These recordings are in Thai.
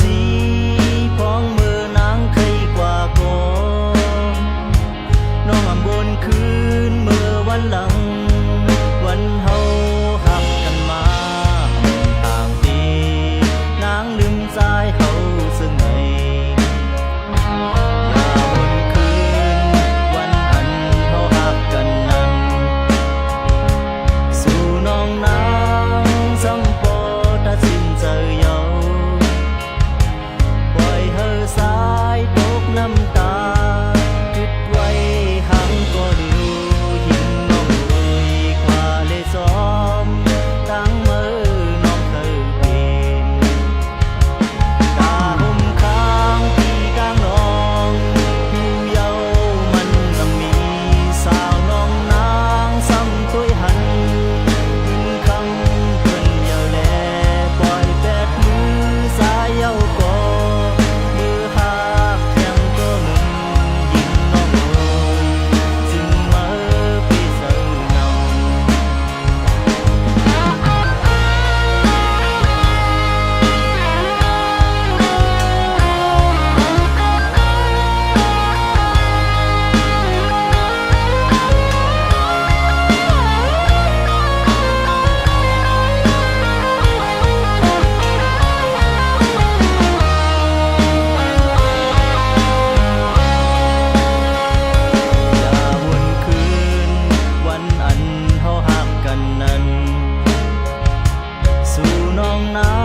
สีพ้องมือนางเคยกว่าก่อนน้องอำบนคืนเมื่อวันหลังวันเฮาหักกันมาทางปีนางลืมใจเฮาซึ่งไงอย่าวนคืนวันอันเฮาหักกันนั้นสู่น้องนางสัมปอตัดสินใจยาวสายตกน้ำตาคิดไว้หังก็ดูหินน้องเอ่ยควาเลยซ้อมตั้งมือน้องเคยเป็นตาห่มค้างที่กลางน้องผิวเยามันน้ำมีสาวน้องนางซ้ำตัวหันกินคำเพิ่นเยาแลปล่อยแปดมือสายเยาก่อนา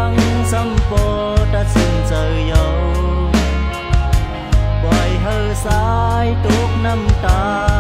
งสัมปอตัดสินใจยาวปล่อยเฮาสายตกน้ำตา